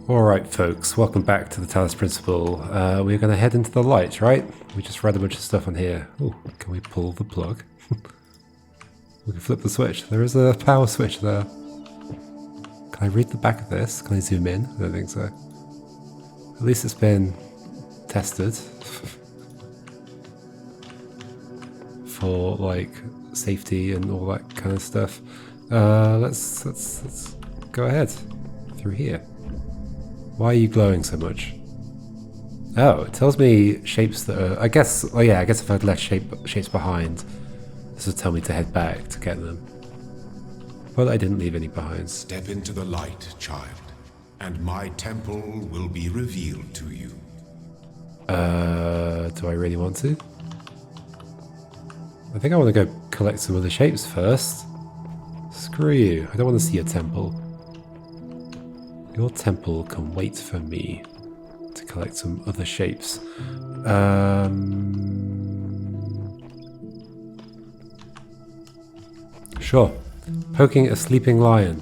Alright folks, welcome back to the Talos Principle. We're going to head into the light, right? We just read a bunch of stuff on here. Oh, can we pull the plug? We can flip the switch. There is a power switch there. Can I read the back of this? Can I zoom in? I don't think so. At least it's been tested. For, like, safety and all that kind of stuff. Let's go ahead. Through here. Why are you glowing so much? Oh, it tells me shapes that are... I guess if I'd left shapes behind, this would tell me to head back to get them. But I didn't leave any behind. Step into the light, child, and my temple will be revealed to you. Do I really want to? I think I want to go collect some of the shapes first. Screw you, I don't want to see your temple. Your temple can wait for me to collect some other shapes. Sure. Poking a sleeping lion.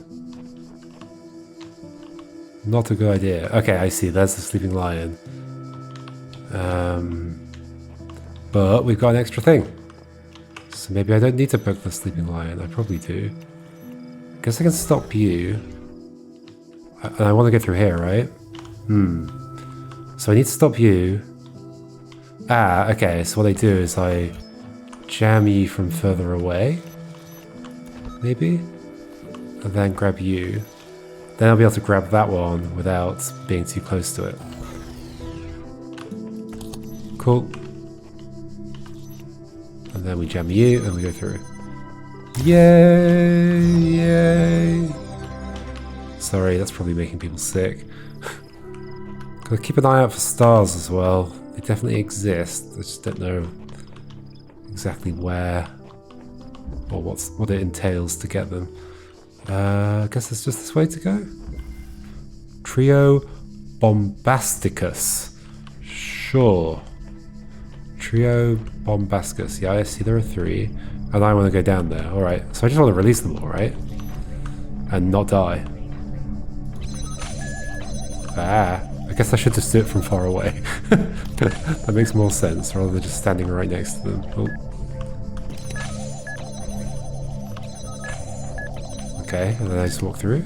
Not a good idea. Okay, I see. There's the sleeping lion. But we've got an extra thing. So maybe I don't need to poke the sleeping lion. I probably do. Guess I can stop you. And I want to go through here, right? So I need to stop you. Ah, okay. So what I do is I jam you from further away. Maybe? And then grab you. Then I'll be able to grab that one without being too close to it. Cool. And then we jam you and we go through. Yay! Yay! Sorry, that's probably making people sick. Gotta keep an eye out for stars as well. They definitely exist. I just don't know exactly where or what it entails to get them. I guess it's just this way to go. Trio Bombasticus. Sure. Trio Bombasticus. Yeah, I see there are 3. And I want to go down there. Alright, so I just want to release them all, right? And not die. Ah, I guess I should just do it from far away. That makes more sense, rather than just standing right next to them. Oh. Okay, and then I just walk through.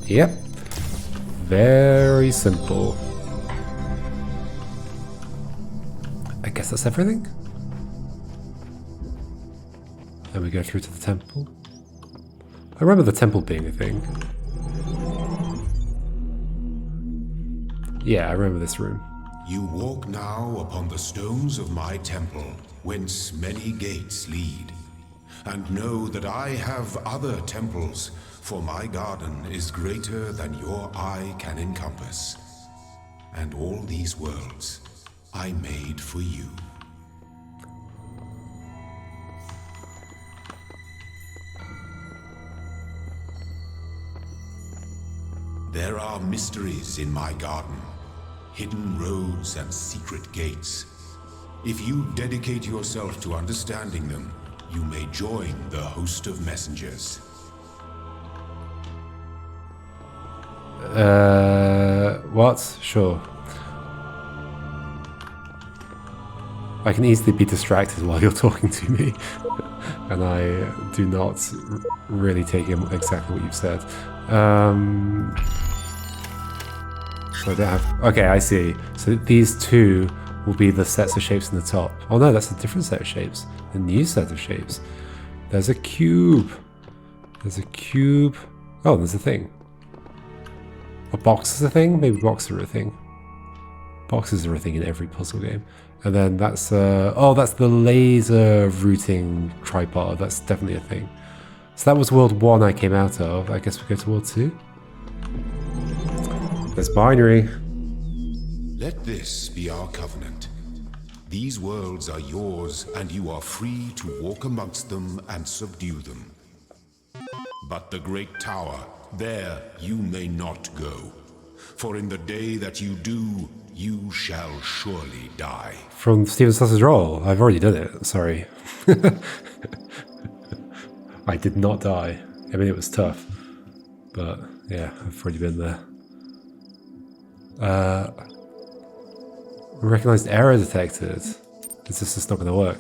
Yep. Very simple. I guess that's everything? Then we go through to the temple. I remember the temple being a thing. Yeah, I remember this room. You walk now upon the stones of my temple, whence many gates lead. And know that I have other temples, for my garden is greater than your eye can encompass. And all these worlds I made for you. There are mysteries in my garden, hidden roads and secret gates. If you dedicate yourself to understanding them, you may join the host of messengers. What? Sure. I can easily be distracted while you're talking to me. And I do not really take in exactly what you've said. So I don't have... Okay, I see. So these 2 will be the sets of shapes in the top. Oh no, that's a different set of shapes. A new set of shapes. There's a cube. There's a cube. Oh, there's a thing. A box is a thing? Maybe boxes are a thing. Boxes are a thing in every puzzle game. And then that's... oh, that's the laser routing tripod. That's definitely a thing. So that was World 1 I came out of. I guess we go to World 2. There's binary. Let this be our covenant. These worlds are yours, and you are free to walk amongst them and subdue them. But the great tower, there you may not go. For in the day that you do, you shall surely die. From Steven Sausage Roll. I've already done it. Sorry. I did not die. I mean, it was tough. But, yeah, I've already been there. Recognized error detected. This is just not going to work.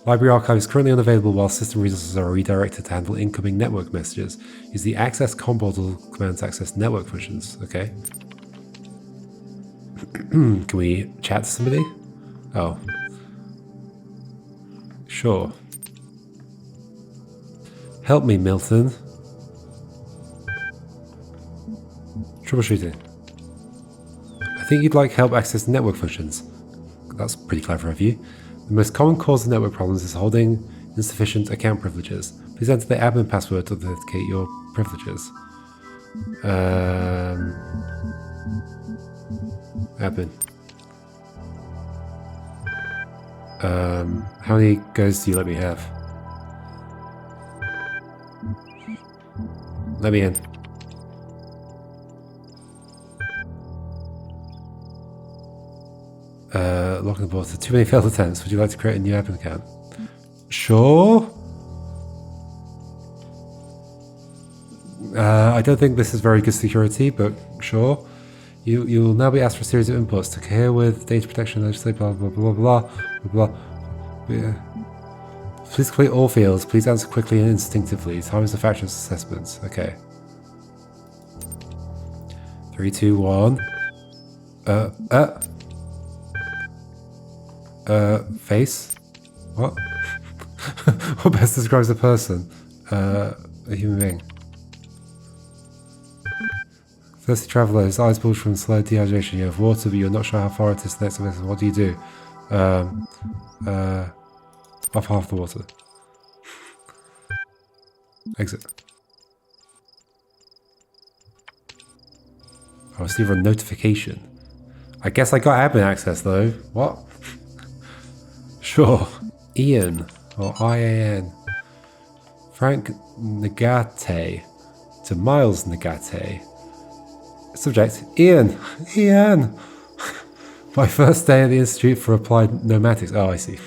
Library archive is currently unavailable while system resources are redirected to handle incoming network messages. Use the access com portal command to access network functions. Okay. Can we chat to somebody? Oh. Sure. Help me, Milton. Troubleshooting. I think you'd like help access network functions. That's pretty clever of you. The most common cause of network problems is holding insufficient account privileges. Please enter the admin password to authenticate your privileges. Admin. How many goes do you let me have? Let me in. Locking the portal. Too many failed attempts. Would you like to create a new admin account? Sure. I don't think this is very good security, but sure. You will now be asked for a series of inputs to cohere with data protection legislation, blah blah blah blah blah blah. Yeah. Please complete all fields. Please answer quickly and instinctively. Time is a factor of assessments. Okay. 3, 2, 1. Face? What? What best describes a person? A human being. Thirsty traveller, his eyes bulge from slow dehydration. You have water, but you're not sure how far it is next to this. What do you do? Off half the water. Exit. I received a notification. I guess I got admin access though. What? Sure. Ian, or IAN. Frank Nagate to Miles Nagate. Subject, Ian. Ian. My first day at the Institute for Applied Pneumatics. Oh, I see.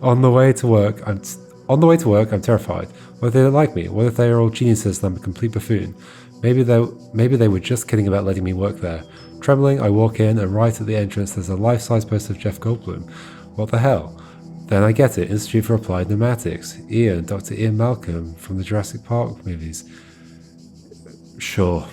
On the way to work, I'm terrified. What if they don't like me? What if they are all geniuses and I'm a complete buffoon? Maybe they were just kidding about letting me work there. Trembling, I walk in, and right at the entrance there's a life-size poster of Jeff Goldblum. What the hell? Then I get it. Institute for Applied Pneumatics. Ian, Dr. Ian Malcolm from the Jurassic Park movies. Sure.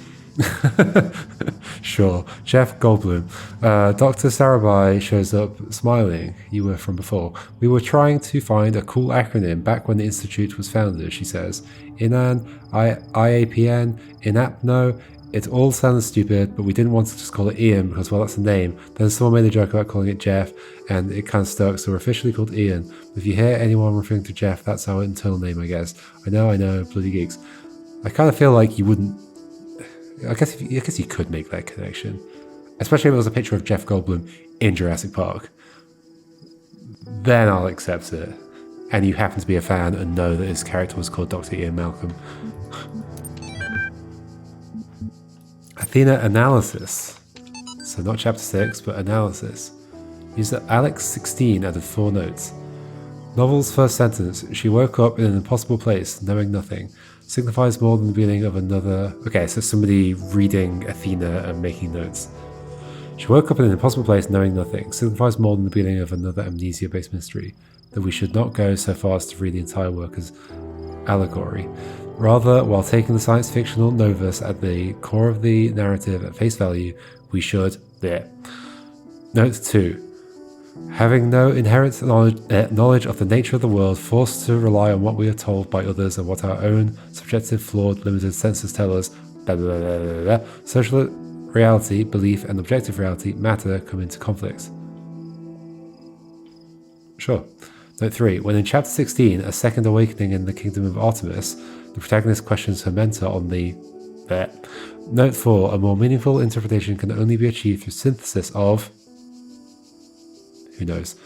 Sure. Jeff Goldblum. Dr. Sarabhai shows up smiling. You were from before. We were trying to find a cool acronym back when the Institute was founded, she says. INAN, IAPN, INAPNO. It all sounded stupid, but we didn't want to just call it Ian because, well, that's a name. Then someone made a joke about calling it Jeff, and it kind of stuck, so we're officially called Ian. If you hear anyone referring to Jeff, that's our internal name, I guess. I know, bloody geeks. I kind of feel like you wouldn't... I guess you could make that connection. Especially if it was a picture of Jeff Goldblum in Jurassic Park. Then I'll accept it. And you happen to be a fan and know that his character was called Dr. Ian Malcolm. Athena analysis. So not chapter 6, but analysis. User Alex16 added 4 notes. Novel's first sentence, she woke up in an impossible place, knowing nothing, signifies more than the beginning of another... Okay, so somebody reading Athena and making notes. She woke up in an impossible place, knowing nothing, signifies more than the beginning of another amnesia-based mystery, that we should not go so far as to read the entire work as allegory. Rather, while taking the science-fictional novus at the core of the narrative at face value, we should... There. Note 2. Having no inherent knowledge of the nature of the world, forced to rely on what we are told by others and what our own subjective, flawed, limited senses tell us, blah, blah, blah, blah, blah. Social reality, belief, and objective reality, matter, come into conflict. Sure. Note 3. When in chapter 16, A Second Awakening in the Kingdom of Artemis, the protagonist questions her mentor on the... There. Note 4. A more meaningful interpretation can only be achieved through synthesis of... Who knows?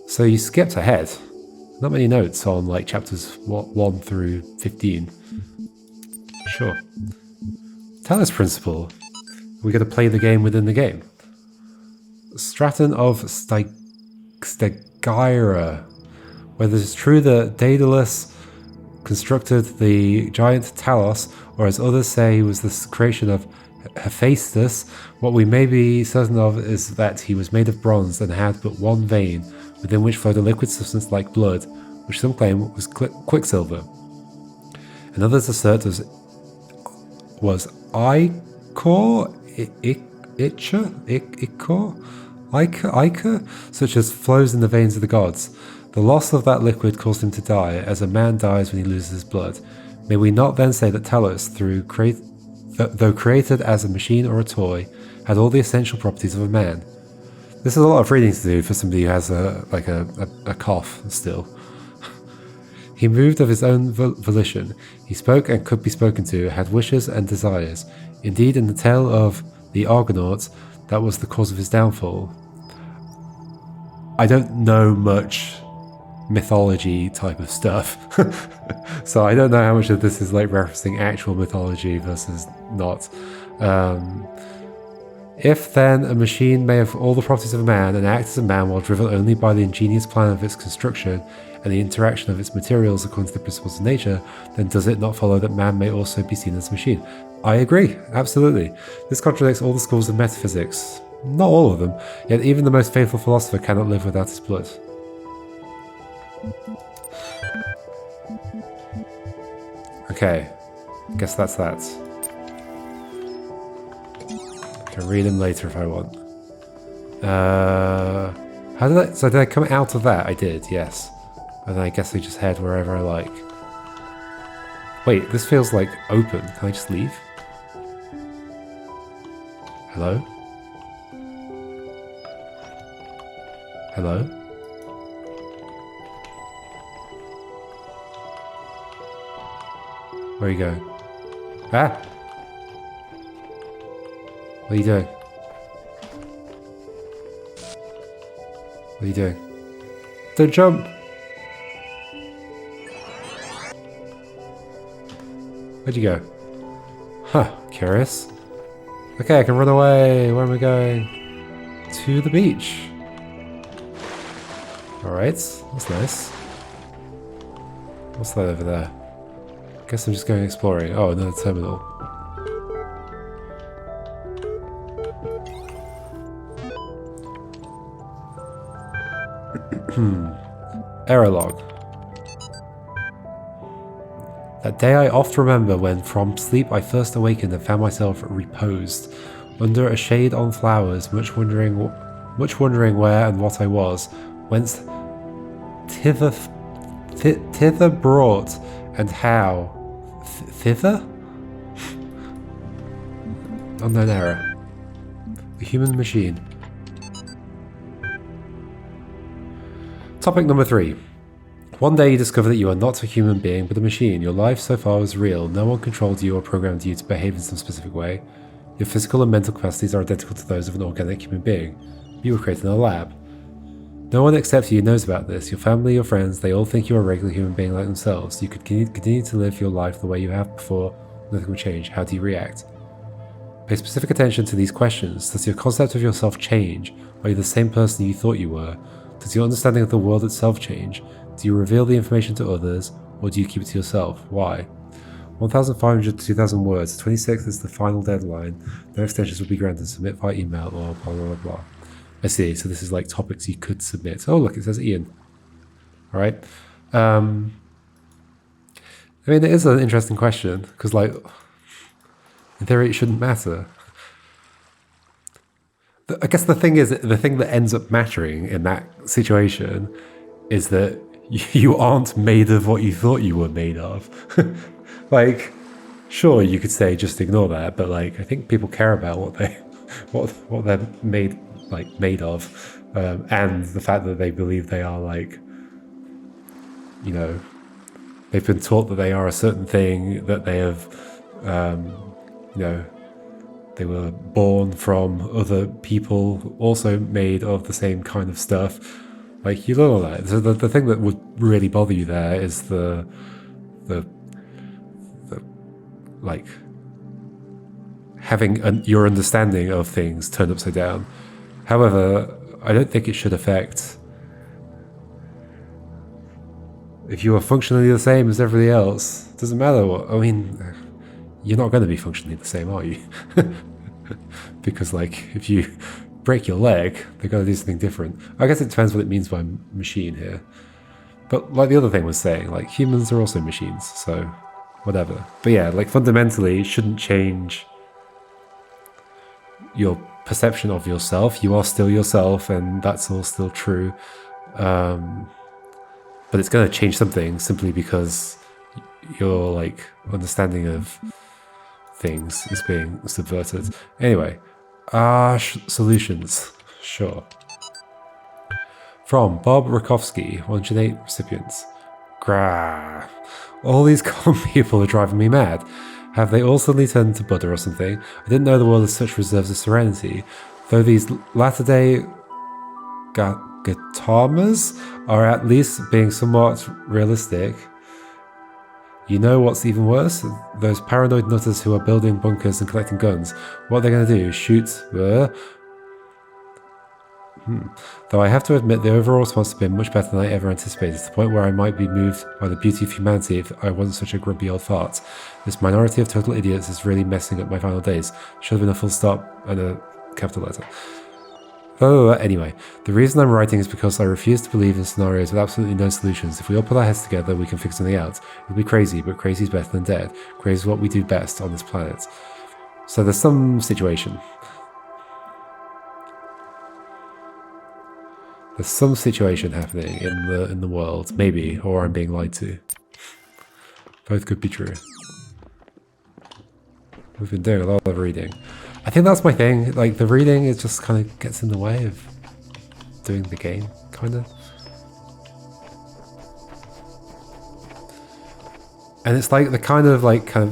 So you skipped ahead. Not many notes on like chapters 1 through 15. Sure. Talos Principle. We got to play the game within the game. Straton of Stygira. Whether it's true that Daedalus constructed the giant Talos, or as others say he was the creation of Hephaestus, what we may be certain of is that he was made of bronze and had but one vein, within which flowed a liquid substance like blood, which some claim was quicksilver. And others assert was ichor, such as flows in the veins of the gods. The loss of that liquid caused him to die, as a man dies when he loses his blood. May we not then say that Talos, though created as a machine or a toy, had all the essential properties of a man? This is a lot of reading to do for somebody who has a cough still. He moved of his own volition. He spoke and could be spoken to, had wishes and desires. Indeed, in the tale of the Argonauts, that was the cause of his downfall. I don't know much mythology type of stuff, so I don't know how much of this is like referencing actual mythology versus not. If then a machine may have all the properties of a man and act as a man while driven only by the ingenious plan of its construction and the interaction of its materials according to the principles of nature, then does it not follow that man may also be seen as a machine? I agree, absolutely. This contradicts all the schools of metaphysics. Not all of them, yet even the most faithful philosopher cannot live without his blood. Okay, guess that's that. I can read them later if I want. So did I come out of that? I did, yes. And then I guess I just head wherever I like. Wait, this feels like open. Can I just leave? Hello? Hello? Where are you going? Ah! What are you doing? What are you doing? Don't jump! Where'd you go? Huh, curious. Okay, I can run away. Where am I going? To the beach. Alright, that's nice. What's that over there? Guess I'm just going exploring. Oh, another terminal. Error log. That day I oft remember when from sleep I first awakened and found myself reposed under a shade on flowers, much wondering where and what I was, whence thither brought, and how. Thither? Unknown error. The human machine. Topic number 3. One day you discover that you are not a human being, but a machine. Your life so far was real. No one controlled you or programmed you to behave in some specific way. Your physical and mental capacities are identical to those of an organic human being. You were created in a lab. No one except you knows about this. Your family, your friends, they all think you're a regular human being like themselves. You could continue to live your life the way you have before. Nothing will change. How do you react? Pay specific attention to these questions. Does your concept of yourself change? Are you the same person you thought you were? Does your understanding of the world itself change? Do you reveal the information to others, or do you keep it to yourself? Why? 1,500 to 2,000 words. The 26th is the final deadline. No extensions will be granted. Submit via email or blah blah blah. I see. So this is like topics you could submit. Oh look, it says Ian. All right. I mean, it is an interesting question because, like, in theory, it shouldn't matter. I guess the thing that ends up mattering in that situation is that you aren't made of what you thought you were made of. Like, sure, you could say just ignore that, but like, I think people care about what they're made of, and the fact that they believe they are, like, you know, they've been taught that they are a certain thing, that they have, you know, they were born from other people also made of the same kind of stuff. Like, you learn all that. So the thing that would really bother you there is the like, having your understanding of things turned upside down. However, I don't think it should affect if you are functionally the same as everybody else. It doesn't matter what. I mean, you're not going to be functionally the same, are you? Because, like, if you break your leg, they're going to do something different. I guess it depends what it means by machine here. But like the other thing was saying, like, humans are also machines, so whatever. But yeah, like, fundamentally, it shouldn't change your perception of yourself. You are still yourself, and that's all still true. But it's going to change something simply because your, like, understanding of things is being subverted. Anyway, solutions. Sure. From Bob Rakowski, 108 recipients. Grah. All these calm people are driving me mad. Have they all suddenly turned to Buddha or something? I didn't know the world has such reserves of serenity. Though these latter-day Gautamas are at least being somewhat realistic. You know what's even worse? Those paranoid nutters who are building bunkers and collecting guns. What are they going to do? Shoot? Though I have to admit the overall response has been much better than I ever anticipated, to the point where I might be moved by the beauty of humanity if I wasn't such a grumpy old fart. This minority of total idiots is really messing up my final days. Should have been a full stop and a capital letter. Anyway, the reason I'm writing is because I refuse to believe in scenarios with absolutely no solutions. If we all put our heads together, we can figure something out. It'll be crazy, but crazy is better than dead. Crazy is what we do best on this planet. So there's some situation. There's some situation happening in the world, maybe, or I'm being lied to. Both could be true. We've been doing a lot of reading. I think that's my thing. Like, the reading, it just kind of gets in the way of doing the game, kind of. And it's like the kind of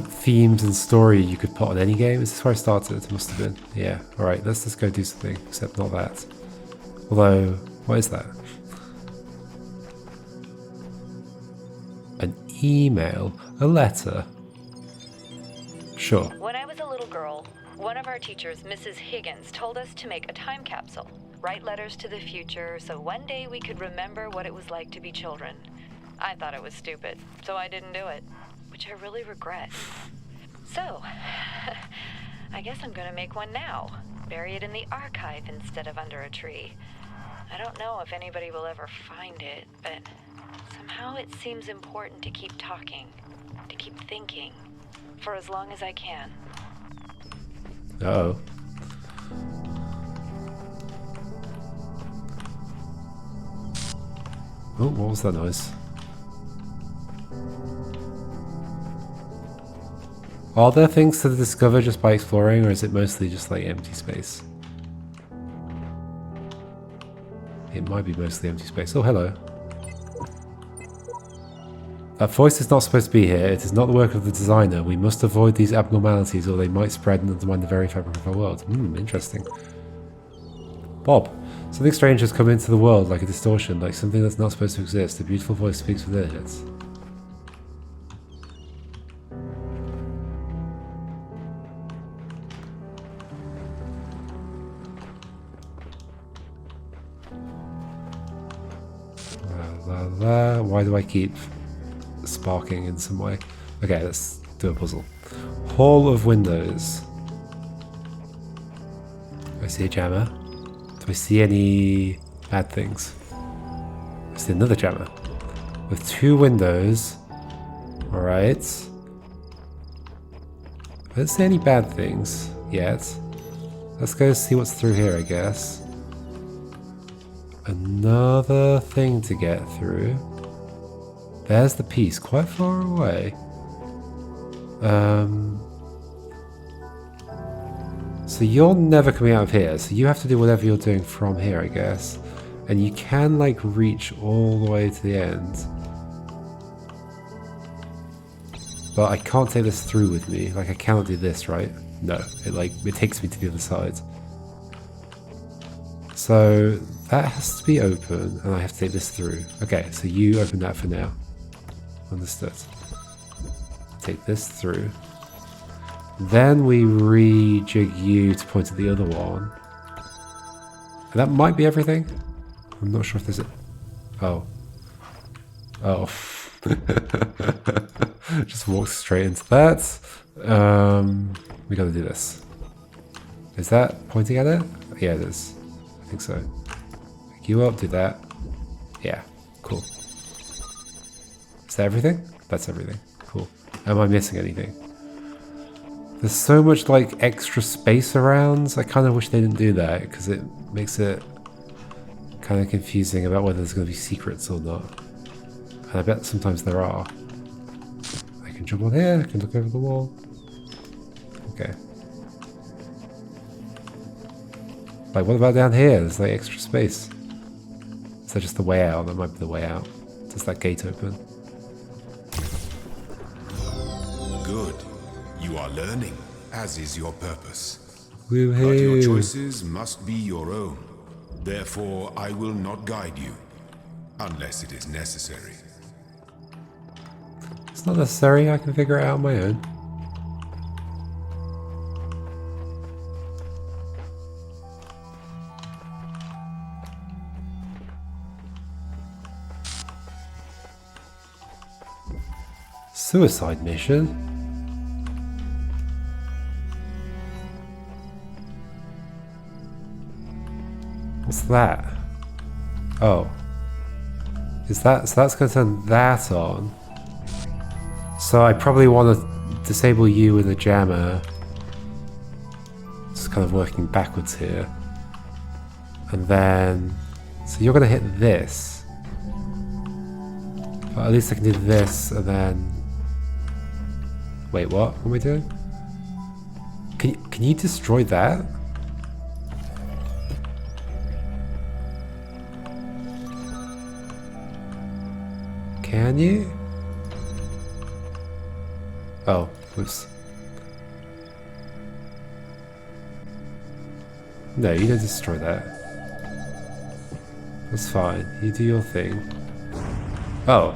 themes and story you could put on any game. Is this where I started? It must have been. Yeah. All right. Let's just go do something. Except not that. Although, what is that? An email, a letter. Sure. When I was a little girl, one of our teachers, Mrs. Higgins, told us to make a time capsule, write letters to the future, so one day we could remember what it was like to be children. I thought it was stupid, so I didn't do it, which I really regret. So, I guess I'm gonna make one now, bury it in the archive instead of under a tree. I don't know if anybody will ever find it, but somehow it seems important to keep talking, to keep thinking, for as long as I can. Uh-oh. Oh, what was that noise? Are there things to discover just by exploring, or is it mostly just like empty space? It might be mostly empty space. Oh, hello. That voice is not supposed to be here. It is not the work of the designer. We must avoid these abnormalities or they might spread and undermine the very fabric of our world. Interesting. Bob, something strange has come into the world like a distortion, like something that's not supposed to exist. A beautiful voice speaks within it. Why do I keep sparking in some way? Okay, let's do a puzzle. Hall of Windows. Do I see a jammer? Do I see any bad things? I see another jammer. With 2 windows. Alright. I don't see any bad things yet. Let's go see what's through here, I guess. Another thing to get through. There's the piece, quite far away. So you're never coming out of here, so you have to do whatever you're doing from here, I guess. And you can, like, reach all the way to the end. But I can't take this through with me. Like, I cannot do this, right? No, it takes me to the other side. So that has to be open, and I have to take this through. Okay, so you open that for now. Understood. Take this through. Then we rejig you to point to the other one. And that might be everything. I'm not sure if there's a... Oh. Oh. Just walk straight into that. We gotta do this. Is that pointing at it? Yeah, it is. I think so. Pick you up, do that. Yeah, cool. Is that everything? That's everything. Cool. Am I missing anything? There's so much like extra space around. I kind of wish they didn't do that because it makes it kind of confusing about whether there's going to be secrets or not. And I bet sometimes there are. I can jump on here, I can look over the wall. Okay. Like, what about down here? There's like extra space. Is that just the way out? That might be the way out. Does that gate open? Good. You are learning, as is your purpose. Woohoo! But your choices must be your own. Therefore, I will not guide you, unless it is necessary. It's not necessary, I can figure it out on my own. Suicide mission? What's that? Oh. Is that, so that's going to turn that on. So I probably want to disable you with a jammer. Just kind of working backwards here. And then, so you're going to hit this. But at least I can do this and then, wait, what? What am I doing? Can you destroy that? Can you? Oh, whoops. No, you don't destroy that. That's fine. You do your thing. Oh.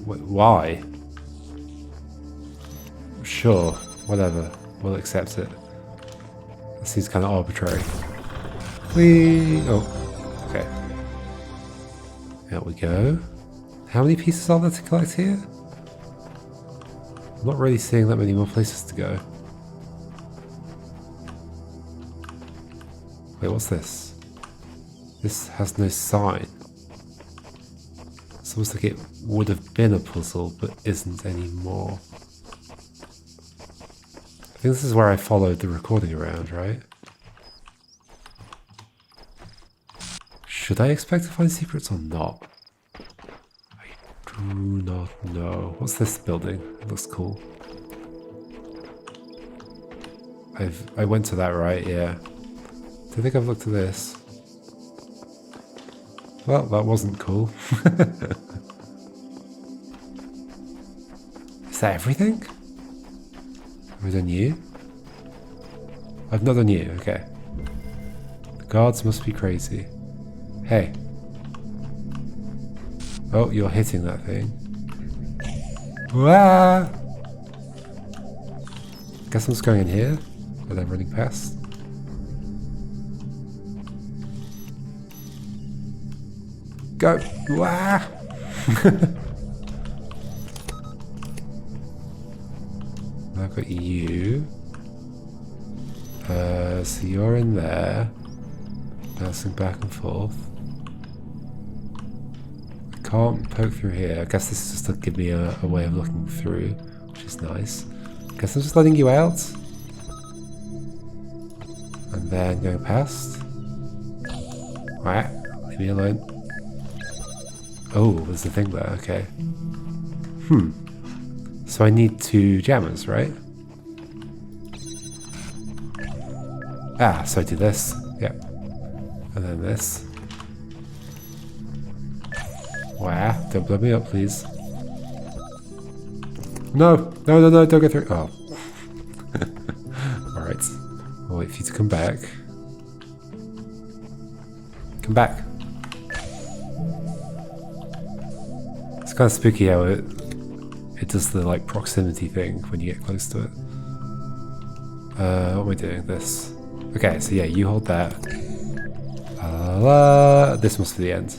Why? Sure, whatever. We'll accept it. That seems kind of arbitrary. Whee! Oh, okay. There we go. How many pieces are there to collect here? I'm not really seeing that many more places to go. Wait, what's this? This has no sign. It's almost like it would have been a puzzle, but isn't anymore. I think this is where I followed the recording around, right? Should I expect to find secrets or not? I do not know. What's this building? It looks cool. I went to that, right? Yeah. Do you think I've looked at this? Well, that wasn't cool. Is that everything? Have I done you? I've not done you, okay. The guards must be crazy. Hey. Oh, you're hitting that thing. Wah! Guess I'm just going in here. Where they're running past. Go! Wah! I've got you. So you're in there. Bouncing back and forth. I can't poke through here. I guess this is just to give me a way of looking through, which is nice. I guess I'm just letting you out. And then going past. Alright, leave me alone. Oh, there's a thing there, okay. So I need 2 jammers, right? Ah, so I do this. Yep. And then this. Wow, don't blow me up, please. No, no, no, no, don't go through. Oh. Alright. I'll wait for you to come back. Come back. It's kind of spooky how it does the like proximity thing when you get close to it. What am I doing? This. Okay, so yeah, you hold that. This must be the end.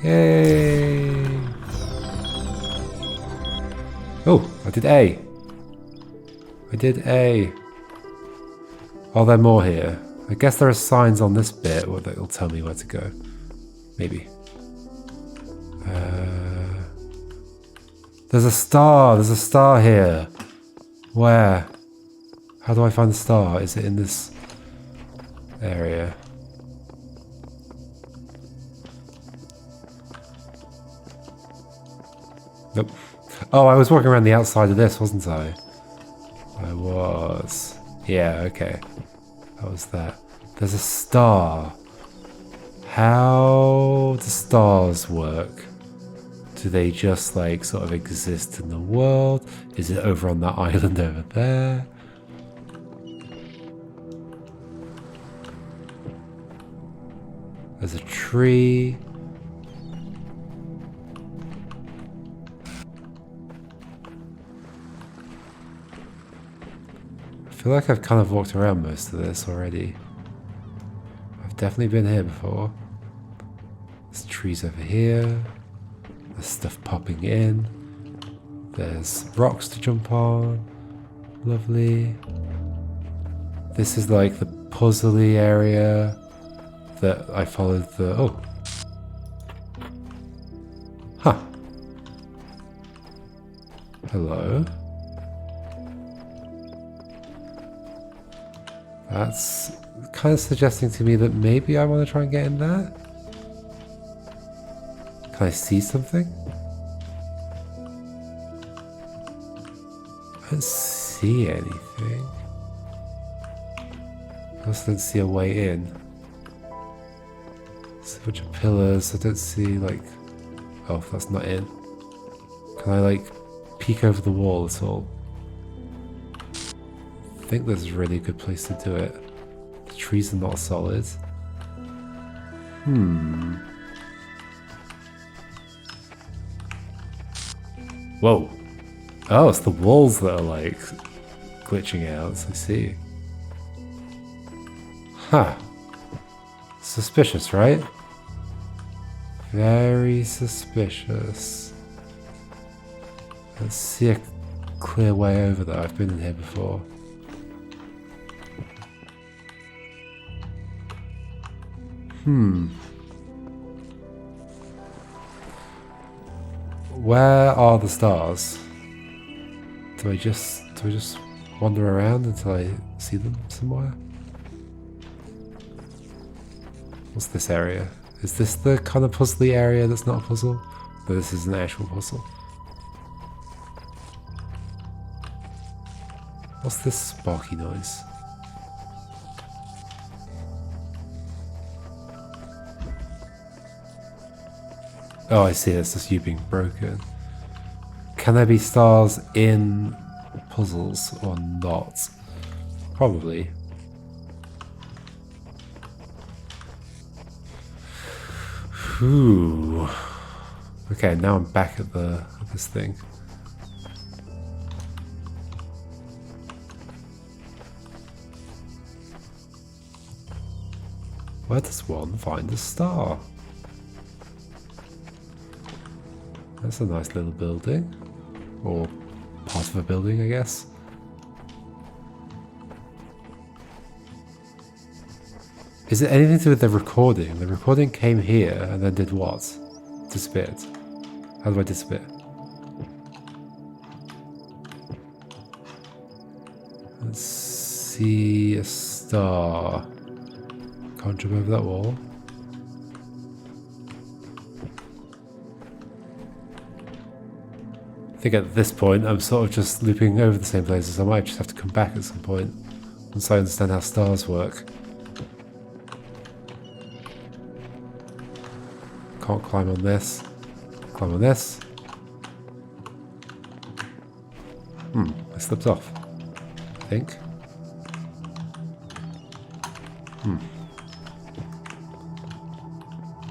Yay! Oh, I did A. I did A. Are there more here? I guess there are signs on this bit that will tell me where to go. Maybe. There's a star! There's a star here! Where? How do I find the star? Is it in this area? Nope. Oh, I was walking around the outside of this, wasn't I? I was. Yeah, okay. That was that. There's a star. How do stars work? Do they just like sort of exist in the world? Is it over on that island over there? There's a tree. I feel like I've kind of walked around most of this already. I've definitely been here before. There's trees over here. There's stuff popping in. There's rocks to jump on. Lovely. This is like the puzzly area that I followed the... Oh. Huh. Hello. That's kind of suggesting to me that maybe I want to try and get in there. Can I see something? I don't see anything. I also don't see a way in. There's a bunch of pillars. I don't see like... Oh, that's not in. Can I like peek over the wall at all? I think this is a really good place to do it. The trees are not solid. Whoa. Oh, it's the walls that are like glitching out. I see. Huh. Suspicious, right? Very suspicious. Let's see a clear way over there. I've been in here before. Where are the stars? Do I just wander around until I see them somewhere? What's this area? Is this the kind of puzzly area that's not a puzzle? No, this is an actual puzzle. What's this sparky noise? Oh, I see, it's just you being broken. Can there be stars in puzzles or not? Probably. Ooh. Okay, now I'm back at this thing. Where does one find a star? That's a nice little building. Or part of a building, I guess. Is it anything to do with the recording? The recording came here and then did what? Disappeared. How do I disappear? Let's see a star. Can't jump over that wall. I think at this point I'm sort of just looping over the same places. I might just have to come back at some point once I understand how stars work. Can't climb on this. Climb on this. I slipped off. I think.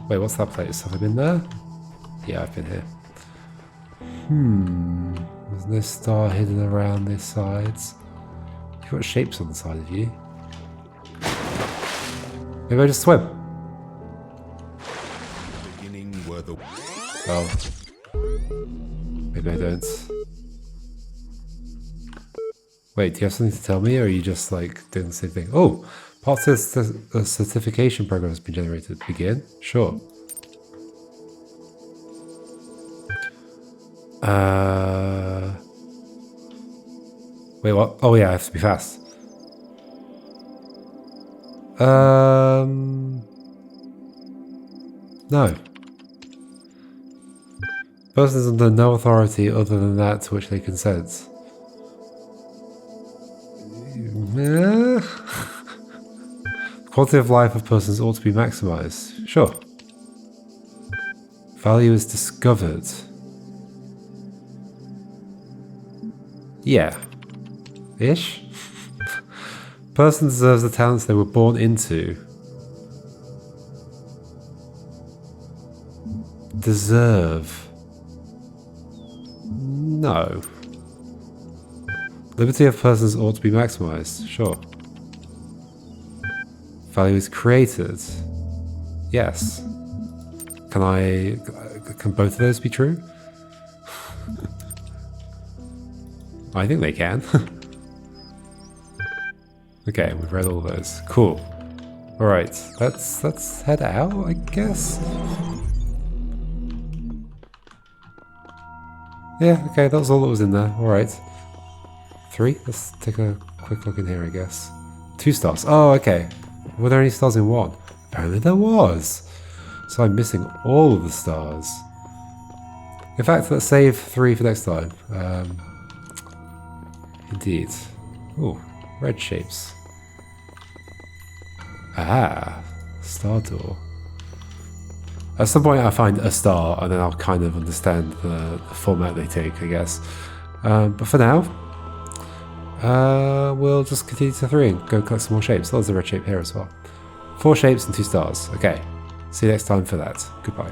Wait, what's that place? Have I been there? Yeah, I've been here. There's no star hidden around these sides. You've got shapes on the side of you. Maybe I just swim. Beginning were the... Oh. Maybe I don't. Wait, do you have something to tell me, or are you just like doing the same thing? Oh, part of the certification program has been generated. Begin? Sure. Wait, what? Oh yeah, I have to be fast. No. Persons under no authority other than that to which they consent. The quality of life of persons ought to be maximized. Sure. Value is discovered. Yeah. Ish? Person deserves the talents they were born into. Deserve. No. Liberty of persons ought to be maximized. Sure. Value is created. Yes. Can both of those be true? I think they can. Okay, we've read all those. Cool. Alright, let's head out, I guess. Yeah, okay, that was all that was in there. Alright. 3? Let's take a quick look in here, I guess. 2 stars. Oh, okay. Were there any stars in 1? Apparently there was. So I'm missing all of the stars. In fact, let's save 3 for next time. Indeed. Ooh, red shapes. Ah, star door. At some point I'll find a star and then I'll kind of understand the format they take, I guess. But for now, we'll just continue to 3 and go collect some more shapes. There's a red shape here as well. 4 shapes and 2 stars. Okay, see you next time for that. Goodbye.